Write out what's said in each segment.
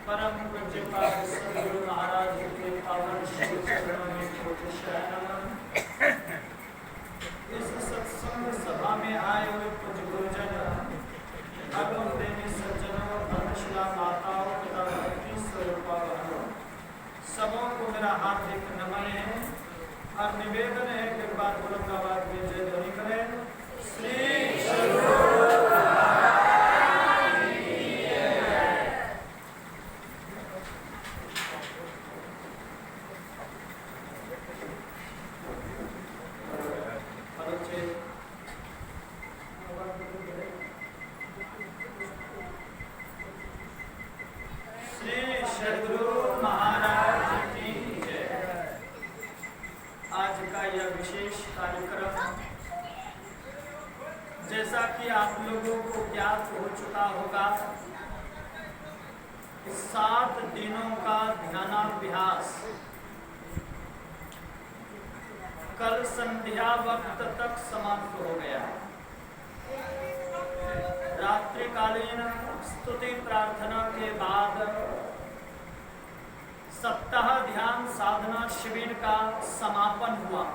परम पूज्य सद्गुरु महाराज के पावन चरणों में कोटि नमन। इस सत्संग सभा में आए हुए पूज्य गुरुजन, भगवान प्रेमी सज्जनों, धर्मशिला माताओं तथा भक्ति स्वरूपा बहनों, सबों को मेरा हार्दिक नमन है और निवेदन है कि एक बार औरंगाबाद में जय ध्वनि करें। श्री जैसा कि आप लोगों को ज्ञात हो चुका होगा, 7 दिनों का ध्यानाभ्यास कल संध्या वक्त तक समाप्त हो गया। रात्रिकालीन स्तुति प्रार्थना के बाद सप्ताह ध्यान साधना शिविर का समापन हुआ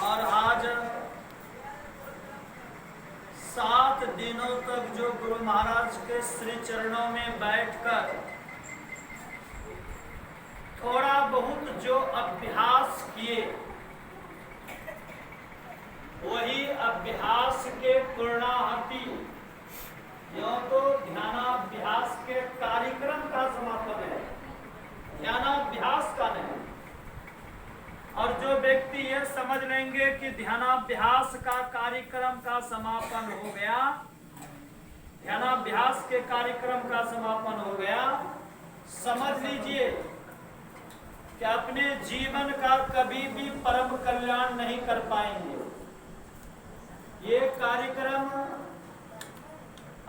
और आज 7 दिनों तक जो गुरु महाराज के श्री चरणों में बैठकर थोड़ा बहुत जो अभ्यास किए, वही अभ्यास के पूर्णाहुति, यूं तो ध्यानाभ्यास के कार्यक्रम का समापन है, ध्यानाभ्यास का नहीं। और जो व्यक्ति ये समझ लेंगे कि ध्यानाभ्यास का कार्यक्रम का समापन हो गया, ध्यानाभ्यास के कार्यक्रम का समापन हो गया, समझ लीजिए कि अपने जीवन का कभी भी परम कल्याण नहीं कर पाएंगे। ये कार्यक्रम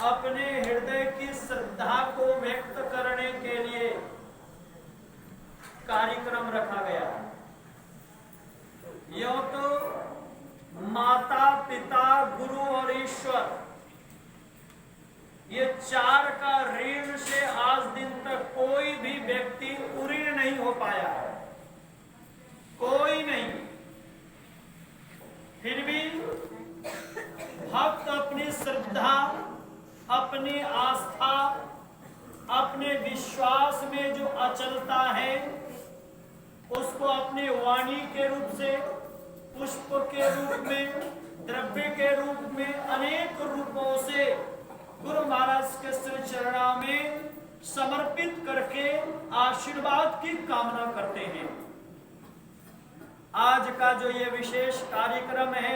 अपने हृदय की श्रद्धा को व्यक्त करने के लिए कार्यक्रम रखा गया। यूं तो माता पिता गुरु और ईश्वर, ये 4 का ऋण से आज दिन तक कोई भी व्यक्ति उऋण नहीं हो पाया है, कोई नहीं। फिर भी भक्त अपनी श्रद्धा, अपनी आस्था, अपने विश्वास में जो अचलता है, उसको अपनी वाणी के रूप से, पुष्प के रूप में, द्रव्य के रूप में, अनेक रूपों से गुरु महाराज के श्री चरणों में समर्पित करके आशीर्वाद की कामना करते हैं। आज का जो ये विशेष कार्यक्रम है,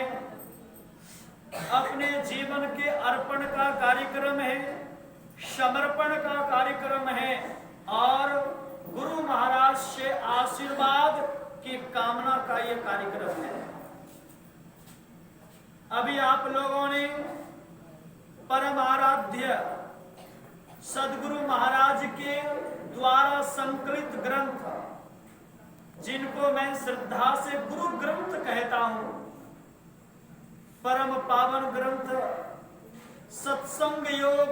अपने जीवन के अर्पण का कार्यक्रम है, समर्पण का कार्यक्रम है और गुरु महाराज से आशीर्वाद की कामना का यह कार्यक्रम है। अभी आप लोगों ने परम आराध्य सद्गुरु महाराज के द्वारा संकलित ग्रंथ, जिनको मैं श्रद्धा से गुरु ग्रंथ कहता हूं, परम पावन ग्रंथ सत्संग योग,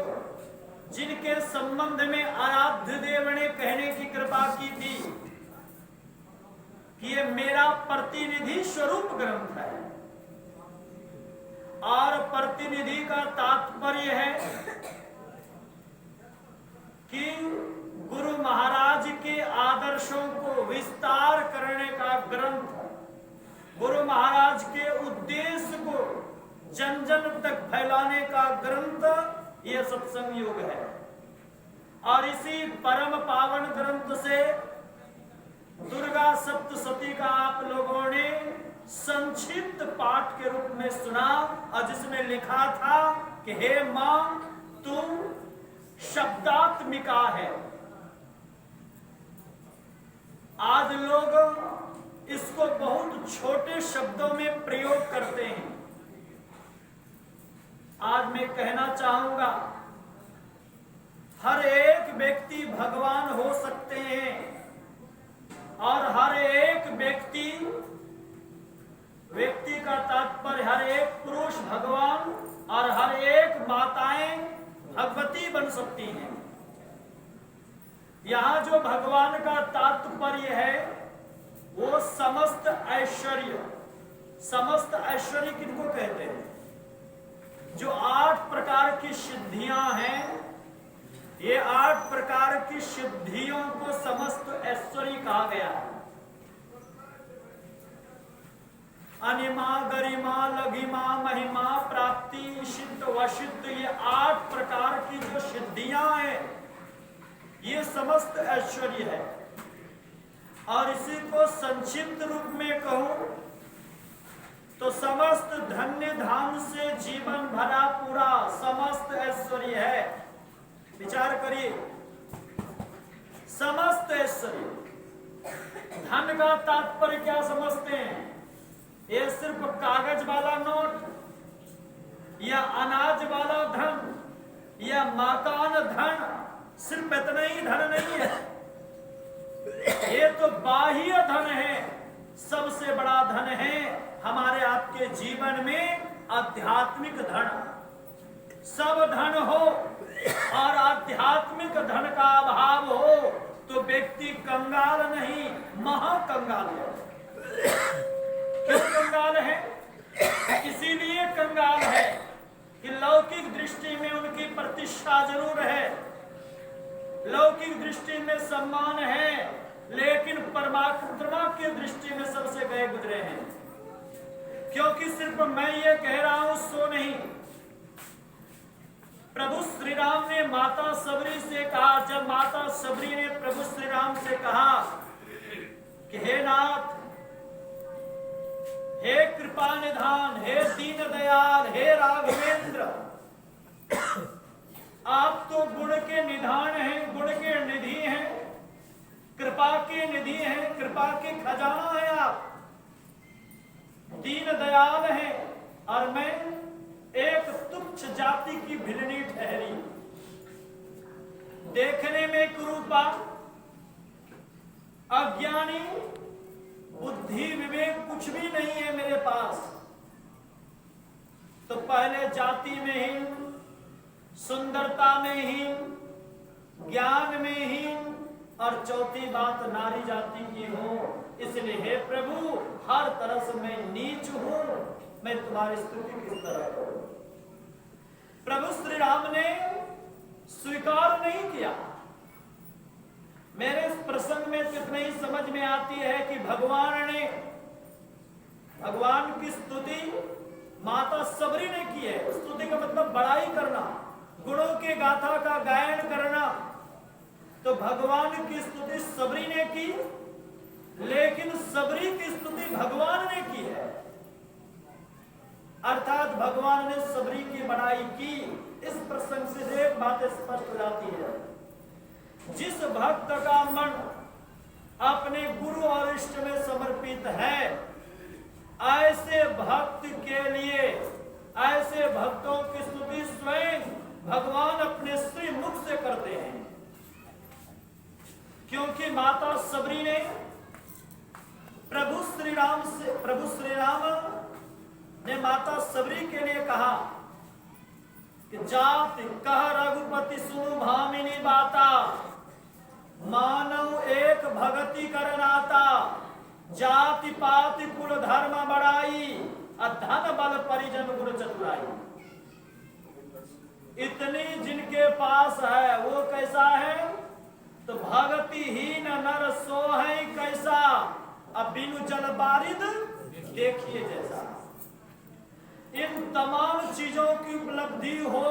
जिनके संबंध में आराध्य देव ने कहने की कृपा की थी कि ये मेरा प्रतिनिधि स्वरूप ग्रंथ है। और प्रतिनिधि का तात्पर्य है कि गुरु महाराज के आदर्शों को विस्तार करने का ग्रंथ, गुरु महाराज के उद्देश्य को जन जन तक फैलाने का ग्रंथ यह सत्संग योग है। और इसी परम पावन ग्रंथ से दुर्गा सप्तशती का आप लोगों ने संक्षिप्त पाठ के रूप में सुना, और जिसमें लिखा था कि हे मां, तुम शब्दात्मिका है, छोटे शब्दों में प्रयोग करते हैं। आज मैं कहना चाहूंगा, हर एक व्यक्ति भगवान हो सकते हैं और हर एक व्यक्ति का तात्पर्य हर एक पुरुष भगवान और हर एक माताएं भगवती बन सकती हैं। यहां जो भगवान का तात्पर्य है वो समस्त ऐश्वर्य। समस्त ऐश्वर्य किनको कहते हैं? जो 8 प्रकार की सिद्धियां हैं, ये 8 प्रकार की सिद्धियों को समस्त ऐश्वर्य कहा गया है। अनिमा, गरिमा, लघिमा, महिमा, प्राप्ति, सिद्ध, वसिद्ध, ये 8 प्रकार की जो सिद्धियां हैं, ये समस्त ऐश्वर्य है। और इसी को संक्षिप्त रूप में कहूं तो समस्त धन्य धाम से जीवन भरा पूरा समस्त ऐश्वर्य है। विचार करिए, समस्त ऐश्वर्य। धन का तात्पर्य क्या समझते हैं? ये सिर्फ कागज वाला नोट या अनाज वाला धन या मकान धन, सिर्फ इतना ही धन नहीं है। ये तो बाह्य धन है। सबसे बड़ा धन है हमारे आपके जीवन में आध्यात्मिक धन। सब धन हो और आध्यात्मिक धन का अभाव हो तो व्यक्ति कंगाल नहीं, महाकंगाल है। क्यों कंगाल है? इसीलिए कंगाल है कि लौकिक दृष्टि में उनकी प्रतिष्ठा जरूर है, लौकिक दृष्टि में सम्मान है, लेकिन परमात्मा की दृष्टि में सबसे गए गुजरे हैं। क्योंकि सिर्फ मैं ये कह रहा हूं सो नहीं। प्रभु श्री राम ने माता सबरी से कहा, जब माता सबरी ने प्रभु श्री राम से कहा कि हे नाथ, हे कृपा निधान, हे दीन दयाल, हे राघवेंद्र, आप तो गुण के निधान हैं, गुण के निधि हैं, कृपा के निधि हैं, कृपा के खजाना है आप, दीन दयाल हैं, और मैं एक तुच्छ जाति की भिलनी ठहरी, देखने में कुरूपा, अज्ञानी, बुद्धि विवेक कुछ भी नहीं है मेरे पास। तो पहले जाति में हीन, सुंदरता में हीन, ज्ञान में हीन, और चौथी बात नारी जाति की हो। इसलिए हे प्रभु, हर तरह से मैं नीच हूं, मैं तुम्हारी स्तुति किस तरह करूं? प्रभु श्री राम ने स्वीकार नहीं किया। मेरे इस प्रसंग में तो इतना ही समझ में आती है कि भगवान की स्तुति माता सबरी ने की है। स्तुति का मतलब बड़ाई करना, गुणों के गाथा का गायन करना। तो भगवान की स्तुति सबरी ने की, लेकिन सबरी की स्तुति भगवान ने की है। अर्थात भगवान ने सबरी की बड़ाई की। इस प्रसंग से एक बात स्पष्ट हो जाती है, जिस भक्त का मन अपने गुरु और इष्ट में समर्पित है, ऐसे भक्त के लिए, ऐसे भक्तों की स्तुति स्वयं भगवान अपने श्री मुख से करते हैं। क्योंकि माता सबरी ने प्रभु श्री राम ने माता सबरी के लिए कहा कि जाति कह रघुपति सुनु भामिनी बाता, मानव एक भगति कर नाता, जाति पाति कुल धर्म बड़ाई, अधन बल परिजन गुण चतुराई। इतनी जिनके पास है वो कैसा है? तो भगतिहीन नर सो है कैसा, अब बिनु जल बारिद देखिए जैसा। इन तमाम चीजों की उपलब्धि हो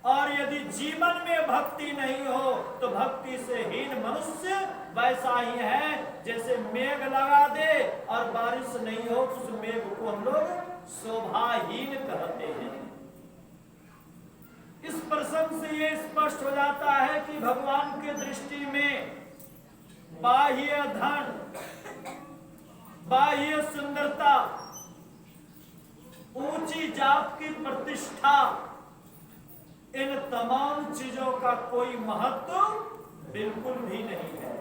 और यदि जीवन में भक्ति नहीं हो तो भक्ति से हीन मनुष्य वैसा ही है जैसे मेघ लगा दे और बारिश नहीं हो तो उस मेघ को हम लोग शोभाहीन कहते हैं। इस प्रसंग से ये स्पष्ट हो जाता है कि भगवान की दृष्टि में बाह्य धन, बाह्य सुंदरता, ऊंची जात की प्रतिष्ठा, इन तमाम चीजों का कोई महत्व बिल्कुल भी नहीं है।